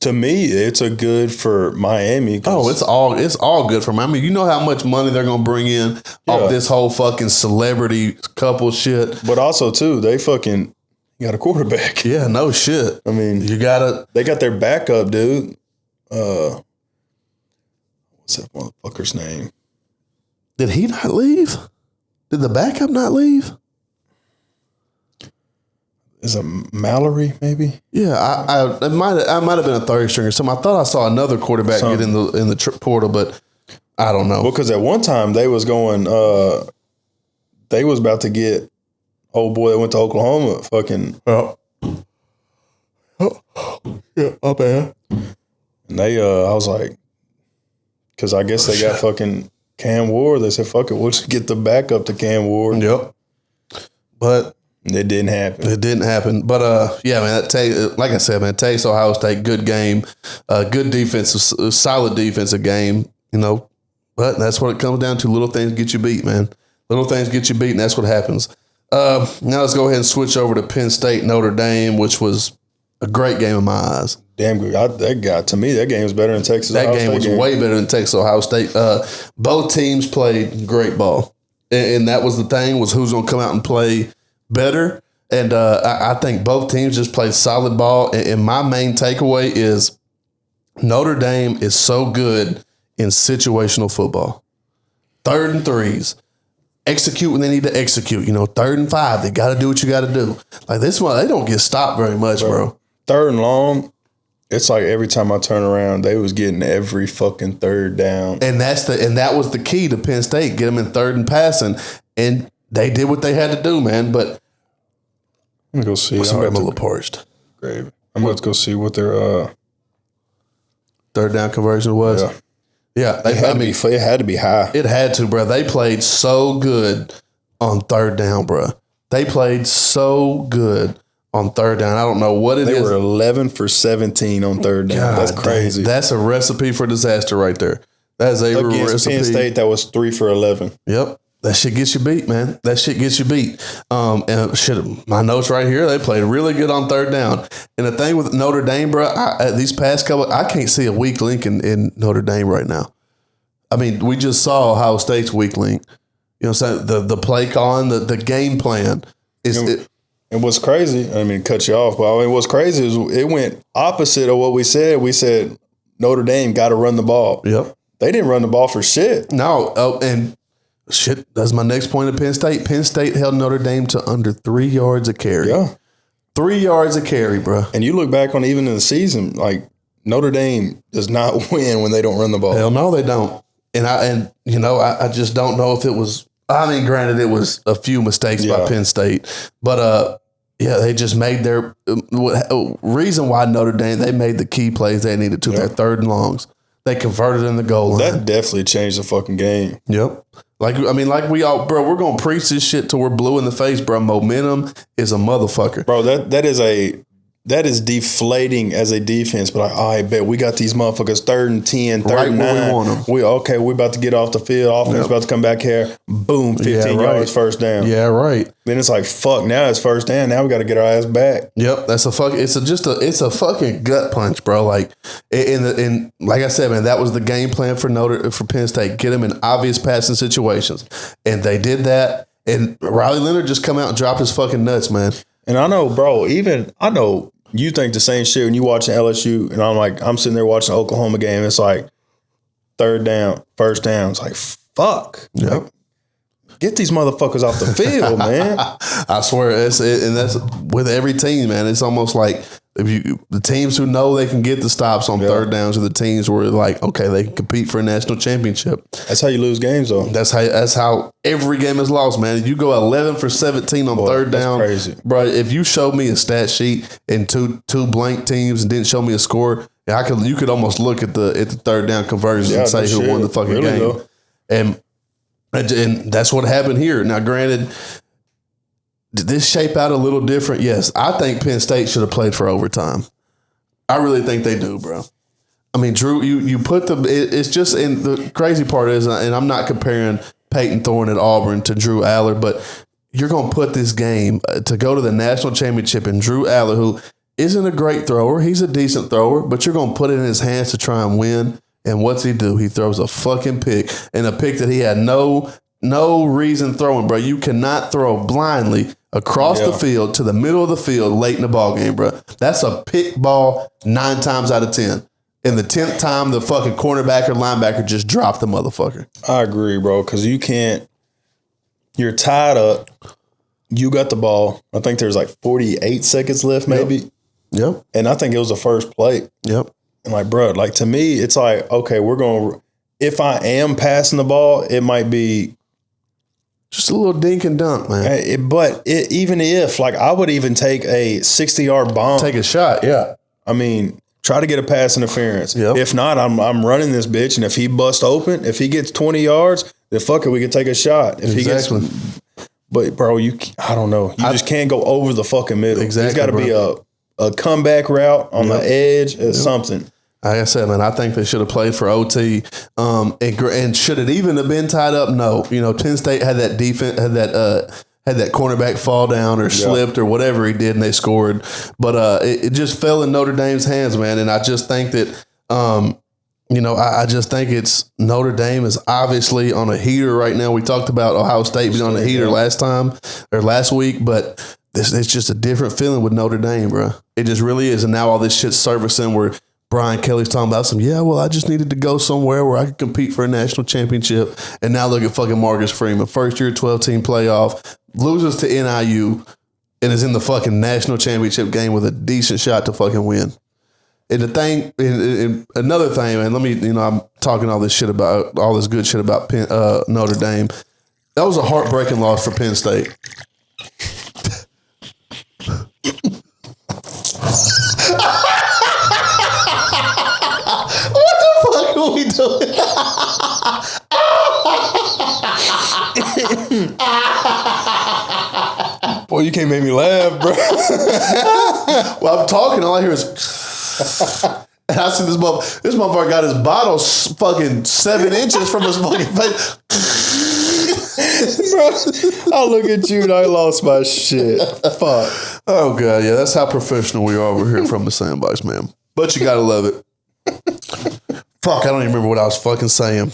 To me, it's a good for Miami. Oh, it's all good for Miami. I mean, you know how much money they're gonna bring in off this whole fucking celebrity couple shit. But also too, they fucking got a quarterback. Yeah, no shit. I mean, they got their backup, dude. What's that motherfucker's name? Did he not leave? Did the backup not leave? Is it Mallory, maybe? Yeah, I might have been a third string or something. I thought I saw another quarterback get in the portal, but I don't know. Well, because at one time they was going, they was about to get old boy that went to Oklahoma, fucking. Oh, yeah, my bad. And they, I was like, because I guess they got fucking Cam Ward. They said, "Fuck it, we'll just get the backup to Cam Ward." Yep, but. It didn't happen. It didn't happen. But, yeah, man, like I said, man, takes Ohio State, good game, good defensive, solid defensive game, you know. But that's what it comes down to. Little things get you beat, man. Little things get you beat, and that's what happens. Now let's go ahead and switch over to Penn State, Notre Dame, which was a great game in my eyes. Damn good. To me, that game was better than Texas. That game was way better than Texas Ohio State. Both teams played great ball. And that was the thing, was who's going to come out and play better, and I think both teams just played solid ball. And my main takeaway is Notre Dame is so good in situational football. 3rd and 3s, execute when they need to execute. 3rd and 5, they got to do what you got to do. Like this one, they don't get stopped very much, bro. 3rd and long, it's like every time I turn around, they was getting every fucking 3rd down. And that was the key to Penn State, get them in 3rd and passing, and they did what they had to do, man. But I'm gonna go see. I'm a little parched. Great. I'm going to go see what their 3rd down conversion was. Yeah, it had to be high. It had to, bro. They played so good on 3rd down, bro. They played so good on 3rd down. I don't know what it is. They were 11 for 17 on 3rd down. God, that's crazy. That's a recipe for disaster right there. That's a Against recipe. Penn State, that was 3 for 11. Yep. That shit gets you beat, man. That shit gets you beat. And shit, my notes right here, they played really good on 3rd down. And the thing with Notre Dame, bro, these past couple, I can't see a weak link in Notre Dame right now. I mean, we just saw Ohio State's weak link. You know what I'm saying? The play calling, the game plan. And what's crazy, I mean, cut you off, but what's crazy is it went opposite of what we said. We said Notre Dame got to run the ball. Yep. They didn't run the ball for shit. No. And shit, that's my next point at Penn State. Penn State held Notre Dame to under 3 yards a carry. Yeah. 3 yards a carry, bro. And you look back on even in the season, like Notre Dame does not win when they don't run the ball. Hell no, they don't. And I just don't know if it was. I mean, granted, it was a few mistakes by Penn State, but they just made their reason why Notre Dame, they made the key plays they needed to. Their 3rd and longs, they converted in the goal line. That definitely changed the fucking game. Yep. Like we all, bro, we're gonna preach this shit till we're blue in the face, bro. Momentum is a motherfucker, bro. That is deflating as a defense, but I bet we got these motherfuckers 3rd and 10, 3rd and 9. We want them. We're about to get off the field. Offense about to come back here. Boom, 15 yards, 1st down. Yeah, right. Then it's like, fuck, now it's 1st down. Now we got to get our ass back. Yep, that's it's a fucking gut punch, bro. Like, and like I said, man, that was the game plan for Penn State. Get them in obvious passing situations, and they did that. And Riley Leonard just come out and dropped his fucking nuts, man. And I know, bro. I know. You think the same shit when you watching LSU, and I'm sitting there watching the Oklahoma game. It's like 3rd down, 1st down. It's like, fuck. Yep. Get these motherfuckers off the field, man. I swear, and that's with every team, man. It's almost like the teams who know they can get the stops on 3rd downs are the teams where like, okay, they can compete for a national championship. That's how you lose games, though. That's how every game is lost, man. You go 11 for 17 on 3rd down, crazy, bro. If you showed me a stat sheet and two blank teams and didn't show me a score, you could almost look at the 3rd down conversions and say who won the fucking game. Though. And that's what happened here. Now, granted, did this shape out a little different? Yes. I think Penn State should have played for overtime. I really think they do, bro. I mean, Drew, you put it's just, and the crazy part is, and I'm not comparing Peyton Thorne at Auburn to Drew Aller, but you're going to put this game to go to the national championship, and Drew Aller, who isn't a great thrower. He's a decent thrower, but you're going to put it in his hands to try and win. And what's he do? He throws a fucking pick, and a pick that he had no reason throwing, bro. You cannot throw blindly across the field to the middle of the field late in the ball game, bro. That's a pick ball 9 times out of 10. And the 10th time, the fucking cornerback or linebacker just dropped the motherfucker. I agree, bro, because you can't. You're tied up. You got the ball. I think there's like 48 seconds left, maybe. Yep. And I think it was the first play. Yep. And like, bro, like to me, it's like, okay, we're going to. If I am passing the ball, it might be just a little dink and dunk, man. Even if, like, I would even take a 60-yard bomb. Take a shot, yeah. I mean, try to get a pass interference. Yep. If not, I'm running this bitch, and if he busts open, if he gets 20 yards, then fuck it, we can take a shot. If exactly. He gets, but bro, I don't know. You just can't go over the fucking middle. Exactly. There's got to be a comeback route on the edge or something. Like I said, man, I think they should have played for OT. And should it even have been tied up? No. You know, Penn State had that defense, had that cornerback fall down or slipped or whatever he did, and they scored. But it just fell in Notre Dame's hands, man. And I just think that, I just think it's Notre Dame is obviously on a heater right now. We talked about Ohio State being on a heater last week, but it's just a different feeling with Notre Dame, bro. It just really is. And now all this shit's surfacing where Brian Kelly's talking about I just needed to go somewhere where I could compete for a national championship. And now look at fucking Marcus Freeman. First year 12-team playoff, loses to NIU, and is in the fucking national championship game with a decent shot to fucking win. And the thing, and another thing, man, I'm talking all this good shit about Notre Dame. That was a heartbreaking loss for Penn State. What the fuck are we doing? Boy, you can't make me laugh, bro. Well, I'm talking, all I hear is and I see this motherfucker got his bottle fucking 7 inches from his fucking face. Bro, I look at you and I lost my shit. Fuck. Oh, God, yeah, that's how professional we are over here from the Sandbox, man. But you gotta love it. Fuck, I don't even remember what I was fucking saying.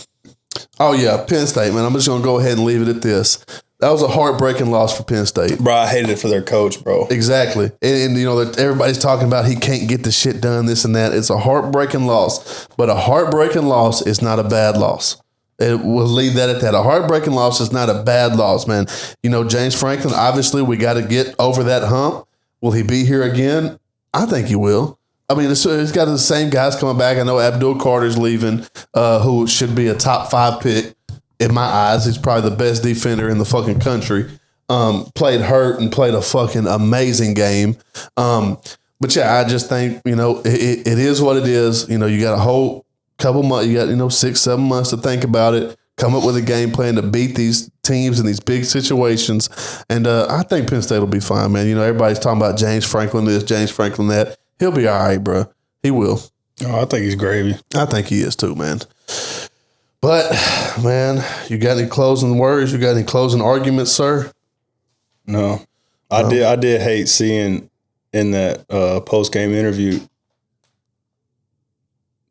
Oh, yeah, Penn State, man. I'm just gonna go ahead and leave it at this. That was a heartbreaking loss for Penn State. Bro, I hated it for their coach, bro. Exactly. And everybody's talking about he can't get the shit done, this and that. It's a heartbreaking loss. But a heartbreaking loss is not a bad loss. We'll leave that at that. A heartbreaking loss is not a bad loss, man. James Franklin, obviously, we got to get over that hump. Will he be here again? I think he will. I mean, it's got the same guys coming back. I know Abdul Carter's leaving, who should be a top 5 pick. In my eyes, he's probably the best defender in the fucking country. Played hurt and played a fucking amazing game. But yeah, I just think, it is what it is. You got a whole couple months, you got, 6-7 months to think about it, come up with a game plan to beat these teams in these big situations. And I think Penn State will be fine, man. Everybody's talking about James Franklin this, James Franklin that. He'll be all right, bro. He will. Oh, I think he's gravy. I think he is too, man. But, man, you got any closing words? You got any closing arguments, sir? No. I did hate seeing in that post-game interview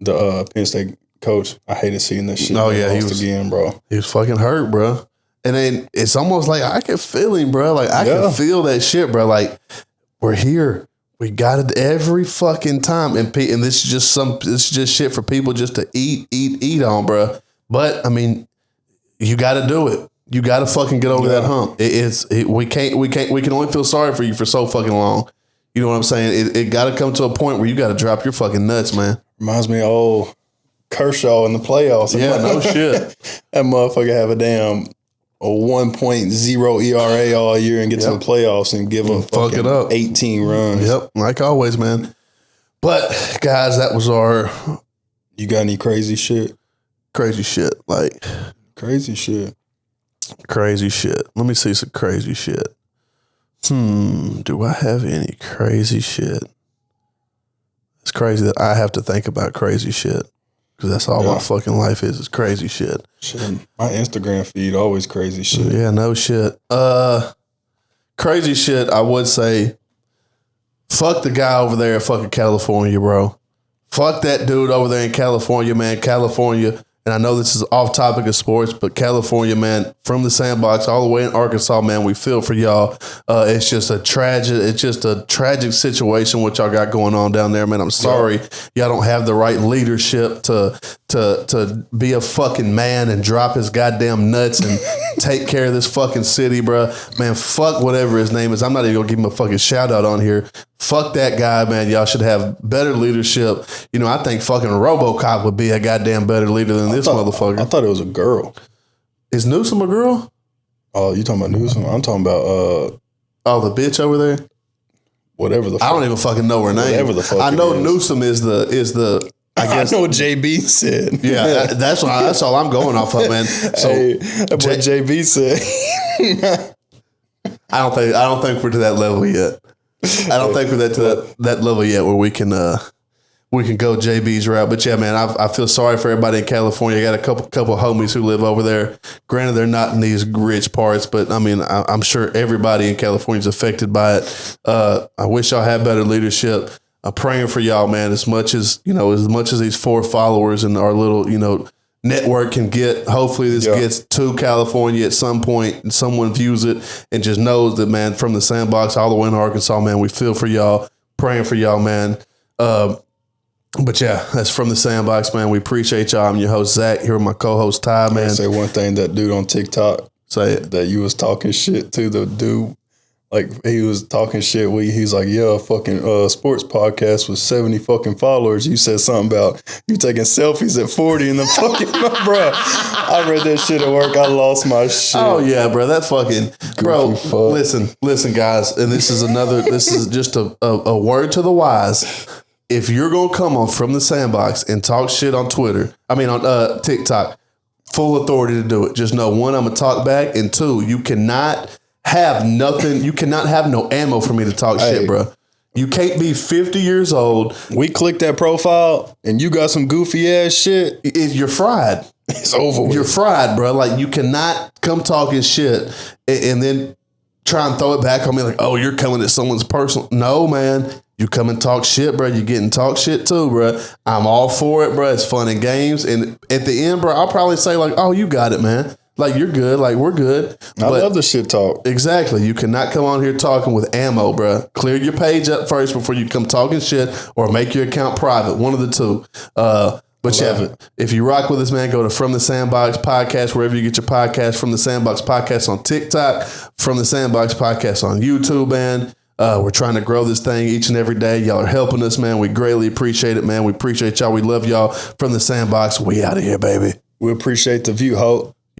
the Penn State coach. I hated seeing this shit. Oh, yeah. He was again, bro. He was fucking hurt, bro. And then it's almost like I can feel him, bro. Like, I can feel that shit, bro. Like, we're here. We got it every fucking time. And this is just shit for people just to eat on, bro. But I mean, you got to do it. You got to fucking get over that hump. We can only feel sorry for you for so fucking long. You know what I'm saying? It got to come to a point where you got to drop your fucking nuts, man. Reminds me of old Kershaw in the playoffs. Yeah, no shit. That motherfucker have a 1.0 ERA all year and get to the playoffs and give them fuck it up 18 runs. Yep, like always, man. But guys, that was our. You got any crazy shit? Crazy shit, like crazy shit. Crazy shit. Let me see some crazy shit. Do I have any crazy shit? It's crazy that I have to think about crazy shit because that's all my fucking life is crazy shit. Shit. My Instagram feed always crazy shit. Yeah, no shit. Crazy shit. I would say Fuck the guy over there in fucking California, bro. Fuck that dude over there in California, man. California. And I know this is off topic of sports, but California, man, from the Sandbox all the way in Arkansas, man, we feel for y'all. It's just a tragic situation what y'all got going on down there, man. I'm sorry y'all don't have the right leadership to be a fucking man and drop his goddamn nuts and take care of this fucking city, bro. Man, fuck whatever his name is. I'm not even gonna give him a fucking shout out on here. Fuck that guy, man. Y'all should have better leadership. You know, I think fucking RoboCop would be a goddamn better leader than this motherfucker. I thought it was a girl. Is Newsom a girl? Oh, you talking about Newsom? I'm talking about the bitch over there. Whatever the fuck. I don't even fucking know her name. Whatever the fuck. I know Newsom is the. I guess I know what JB said. Yeah, that's all I'm going off of, man. So what JB said. I don't think we're to that level yet. I don't think we're to that level yet where we can go JB's route. But yeah, man, I feel sorry for everybody in California. I got a couple homies who live over there. Granted, they're not in these rich parts, but I mean, I'm sure everybody in California is affected by it. I wish y'all had better leadership. I'm praying for y'all, man. As much as these 4 followers and our little, network can get. Hopefully this gets to California at some point and someone views it and just knows that, man, from the Sandbox all the way in Arkansas, man, we feel for y'all, praying for y'all, man. But yeah, that's from the Sandbox, man. We appreciate y'all. I'm your host, Zach, here with my co-host, Ty, man. Say one thing, that dude on TikTok. Say it. That you was talking shit to the dude. Like, he was talking shit. He's like, yeah, fucking sports podcast with 70 fucking followers. You said something about you taking selfies at 40 in the fucking, bro. I read that shit at work. I lost my shit. Oh, yeah, bro. That fucking, bro, listen, guys. And this is just a word to the wise. If you're going to come on From the Sandbox and talk shit on on TikTok, full authority to do it. Just know, 1, I'm going to talk back. And 2, you cannot have nothing. You cannot have no ammo for me to talk shit, bro. You can't be 50 years old. We clicked that profile and you got some goofy ass shit. You're fried. It's over with. You're fried, bro. Like, you cannot come talking shit and then try and throw it back on me like, oh, you're coming at someone's personal. No, man. You come and talk shit, bro. You getting talk shit too, bro. I'm all for it, bro. It's fun and games. And at the end, bro, I'll probably say like, oh, you got it, man. Like, you're good. Like, we're good. I love the shit talk. Exactly. You cannot come on here talking with ammo, bro. Clear your page up first before you come talking shit, or make your account private. One of the two. But yeah, if you rock with us, man, go to From the Sandbox Podcast, wherever you get your podcast. From the Sandbox Podcast on TikTok. From the Sandbox Podcast on YouTube, man. We're trying to grow this thing each and every day. Y'all are helping us, man. We greatly appreciate it, man. We appreciate y'all. We love y'all. From the Sandbox, we out of here, baby. We appreciate the view, Hope.